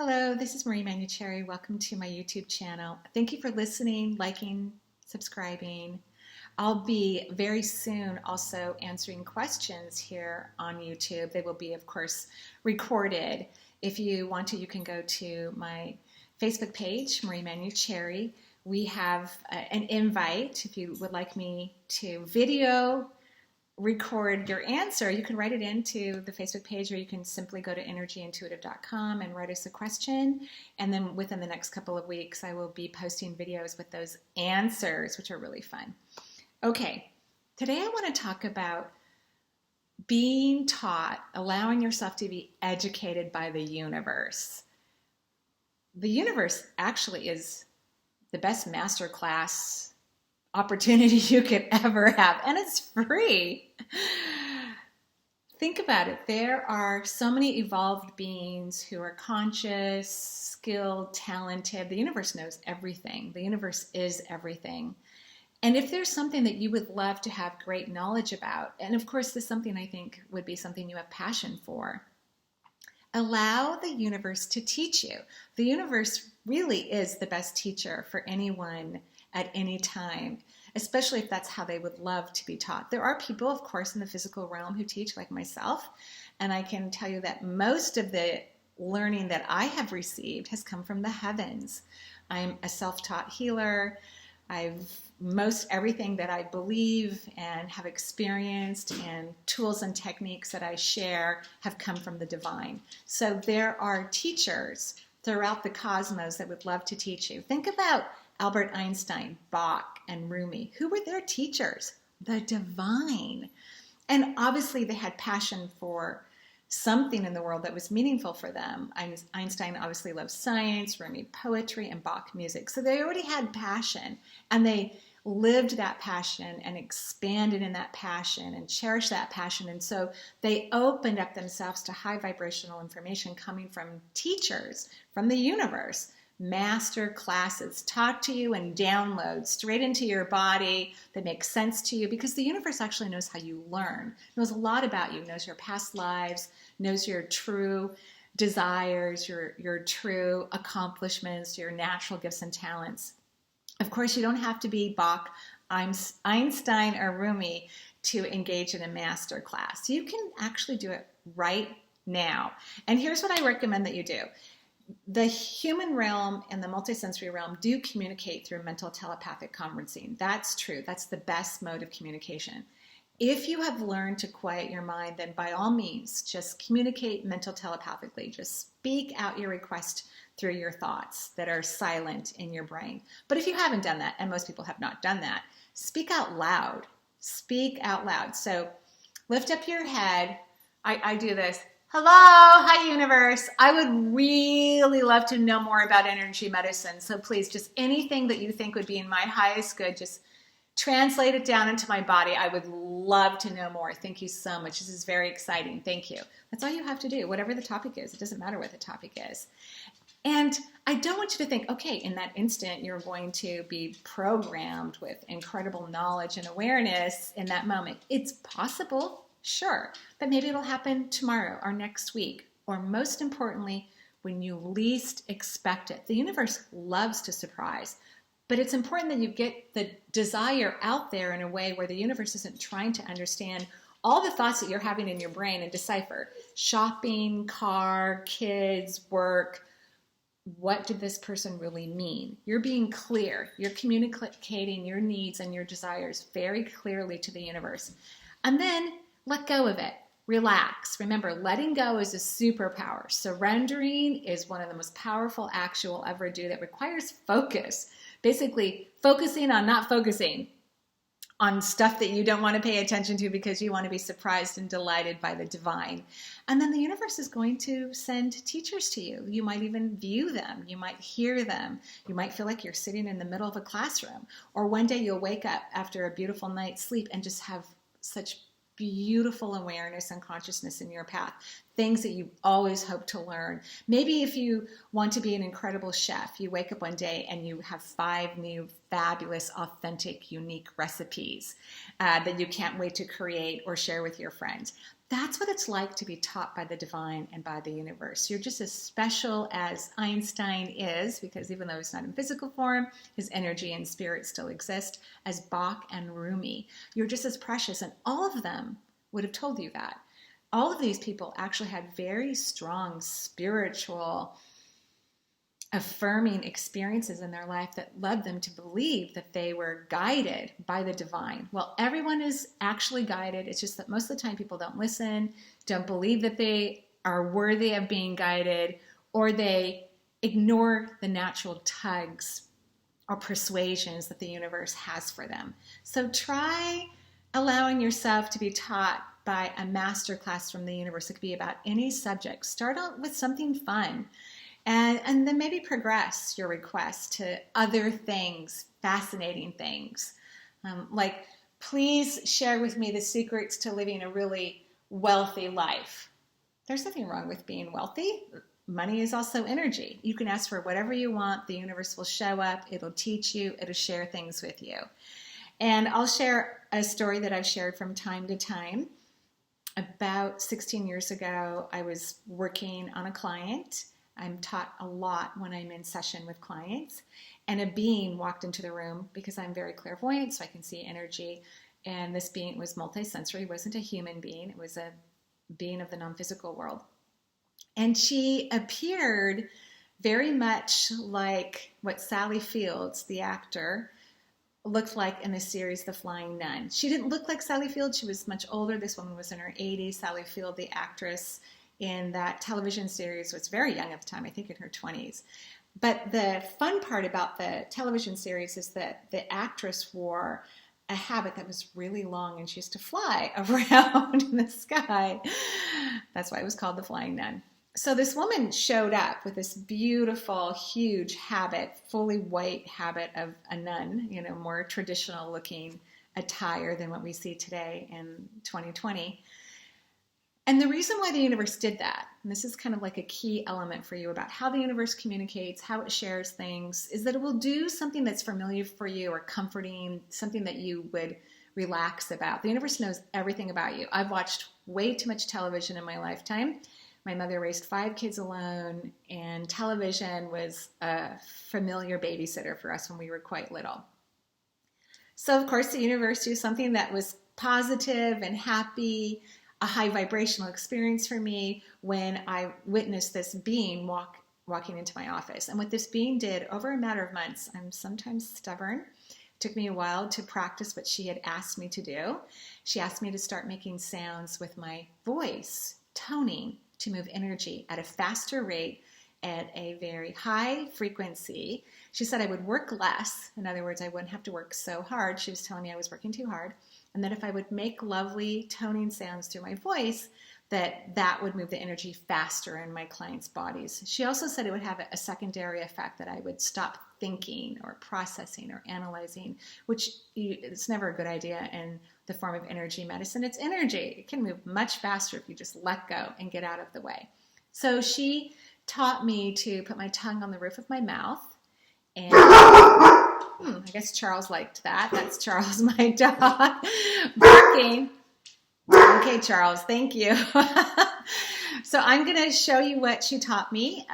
Hello, this is Marie Manucherry. Welcome to my YouTube channel. Thank you for listening, liking, subscribing. I'll be very soon also answering questions here on YouTube. They will be, of course, recorded. If you want to, you can go to my Facebook page, Marie Manucherry. We have an invite. If you would like me to video record your answer, you can write it into the Facebook page, or you can simply go to energyintuitive.com and write us a question. And then within the next couple of weeks, I will be posting videos with those answers, which are really fun. Okay, today I want to talk about being taught, allowing yourself to be educated by the universe. The universe actually is the best masterclass opportunity you could ever have, and it's free. Think about it. There are so many evolved beings who are conscious, skilled, talented. The universe knows everything. The universe is everything. And if there's something that you would love to have great knowledge about, and of course this is something I think would be something you have passion for, allow the universe to teach you. The universe really is the best teacher for anyone at any time, especially if that's how they would love to be taught. There are people, of course, in the physical realm who teach, like myself, and I can tell you that most of the learning that I have received has come from the heavens. I'm a self-taught healer. Most everything that I believe and have experienced and tools and techniques that I share have come from the divine. So there are teachers throughout the cosmos that would love to teach you. Think about Albert Einstein, Bach, and Rumi. Who were their teachers? The divine. And obviously they had passion for something in the world that was meaningful for them. Einstein obviously loved science, Rumi poetry, and Bach music. So they already had passion, and they lived that passion and expanded in that passion and cherished that passion. And so they opened up themselves to high vibrational information coming from teachers from the universe. Master classes taught to you and download straight into your body that makes sense to you, because the universe actually knows how you learn, knows a lot about you, knows your past lives, knows your true desires, your true accomplishments, your natural gifts and talents. Of course, you don't have to be Bach, Einstein, or Rumi to engage in a master class. You can actually do it right now. And here's what I recommend that you do. The human realm and the multisensory realm do communicate through mental telepathic conversing. That's true. That's the best mode of communication. If you have learned to quiet your mind, then by all means, just communicate mental telepathically. Just speak out your request through your thoughts that are silent in your brain. But if you haven't done that, and most people have not done that, speak out loud. Speak out loud. So lift up your head. I do this. Hello, hi universe. I would really love to know more about energy medicine. So please, just anything that you think would be in my highest good, just translate it down into my body. I would love to know more. Thank you so much. This is very exciting. Thank you. That's all you have to do, whatever the topic is. It doesn't matter what the topic is. And I don't want you to think, okay, in that instant, you're going to be programmed with incredible knowledge and awareness in that moment. It's possible. Sure, but maybe it'll happen tomorrow or next week, or most importantly, when you least expect it. The universe loves to surprise, but it's important that you get the desire out there in a way where the universe isn't trying to understand all the thoughts that you're having in your brain and decipher. Shopping, car, kids, work. What did this person really mean? You're being clear. You're communicating your needs and your desires very clearly to the universe. And then let go of it. Relax. Remember, letting go is a superpower. Surrendering is one of the most powerful acts you'll ever do that requires focus. Basically, focusing on not focusing on stuff that you don't want to pay attention to because you want to be surprised and delighted by the divine. And then the universe is going to send teachers to you. You might even view them. You might hear them. You might feel like you're sitting in the middle of a classroom. Or one day you'll wake up after a beautiful night's sleep and just have such beautiful awareness and consciousness in your path, things that you always hope to learn. Maybe if you want to be an incredible chef, you wake up one day and you have 5 new fabulous, authentic, unique recipes that you can't wait to create or share with your friends. That's what it's like to be taught by the divine and by the universe. You're just as special as Einstein is, because even though he's not in physical form, his energy and spirit still exist, as Bach and Rumi. You're just as precious, and all of them would have told you that. All of these people actually had very strong spiritual affirming experiences in their life that led them to believe that they were guided by the divine. Well, everyone is actually guided. It's just that most of the time people don't listen, don't believe that they are worthy of being guided, or they ignore the natural tugs or persuasions that the universe has for them. So try allowing yourself to be taught by a masterclass from the universe. It could be about any subject. Start out with something fun. And then maybe progress your request to other things, fascinating things. Like, please share with me the secrets to living a really wealthy life. There's nothing wrong with being wealthy. Money is also energy. You can ask for whatever you want. The universe will show up. It'll teach you. It'll share things with you. And I'll share a story that I've shared from time to time. About 16 years ago, I was working on a client. I'm taught a lot when I'm in session with clients, and a being walked into the room because I'm very clairvoyant, so I can see energy. And this being was multisensory, wasn't a human being. It was a being of the non-physical world. And she appeared very much like what Sally Fields, the actor, looked like in the series The Flying Nun. She didn't look like Sally Fields. She was much older. This woman was in her 80s. Sally Field, the actress in that television series, was very young at the time, I think in her 20s. But the fun part about the television series is that the actress wore a habit that was really long, and she used to fly around in the sky. That's why it was called The Flying Nun. So this woman showed up with this beautiful, huge habit, fully white habit of a nun, more traditional looking attire than what we see today in 2020. And the reason why the universe did that, and this is kind of like a key element for you about how the universe communicates, how it shares things, is that it will do something that's familiar for you or comforting, something that you would relax about. The universe knows everything about you. I've watched way too much television in my lifetime. My mother raised 5 kids alone, and television was a familiar babysitter for us when we were quite little. So, of course, the universe used something that was positive and happy, a high vibrational experience for me when I witnessed this being walking into my office. And what this being did over a matter of months, I'm sometimes stubborn. It took me a while to practice what she had asked me to do. She asked me to start making sounds with my voice, toning, to move energy at a faster rate, at a very high frequency. She said I would work less. In other words, I wouldn't have to work so hard. She was telling me I was working too hard. And that if I would make lovely toning sounds through my voice, that would move the energy faster in my clients' bodies. She also said it would have a secondary effect, that I would stop thinking or processing or analyzing, which it's never a good idea in the form of energy medicine. It's energy. It can move much faster if you just let go and get out of the way. So she taught me to put my tongue on the roof of my mouth. And I guess Charles liked that. That's Charles, my dog, barking. Okay, Charles, thank you. So I'm going to show you what she taught me.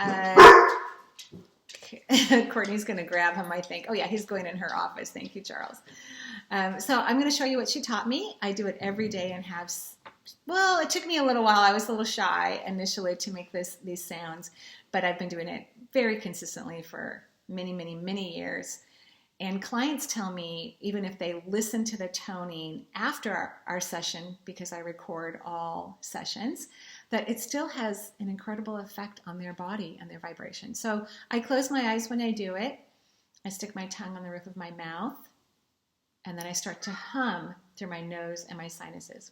Courtney's going to grab him, I think. Oh, yeah, he's going in her office. Thank you, Charles. So I'm going to show you what she taught me. I do it every day and have, well, it took me a little while. I was a little shy initially to make these sounds, but I've been doing it very consistently for many, many, many years. And clients tell me, even if they listen to the toning after our session, because I record all sessions, that it still has an incredible effect on their body and their vibration. So I close my eyes when I do it. I stick my tongue on the roof of my mouth, and then I start to hum through my nose and my sinuses.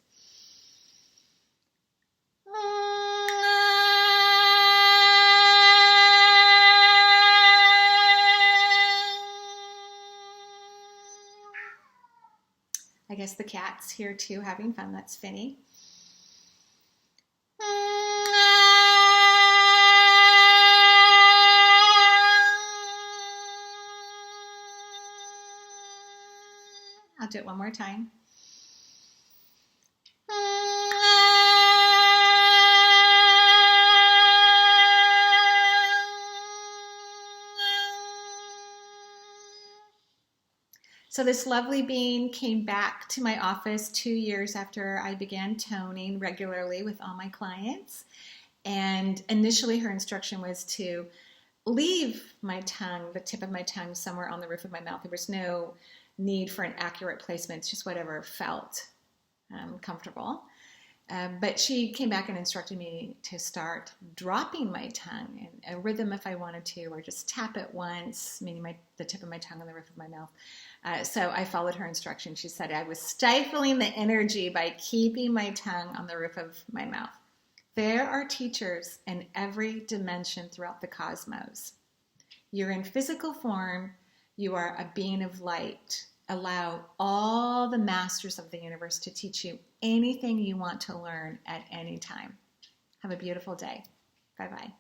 I guess the cat's here too, having fun. That's Finny. I'll do it one more time. So this lovely being came back to my office 2 years after I began toning regularly with all my clients. And initially her instruction was to leave my tongue, the tip of my tongue, somewhere on the roof of my mouth. There was no need for an accurate placement. It's just whatever felt comfortable. But she came back and instructed me to start dropping my tongue in a rhythm if I wanted to, or just tap it once, meaning the tip of my tongue on the roof of my mouth. So I followed her instruction. She said I was stifling the energy by keeping my tongue on the roof of my mouth. There are teachers in every dimension throughout the cosmos. You're in physical form. You are a being of light. Allow all the masters of the universe to teach you anything you want to learn at any time. Have a beautiful day. Bye-bye.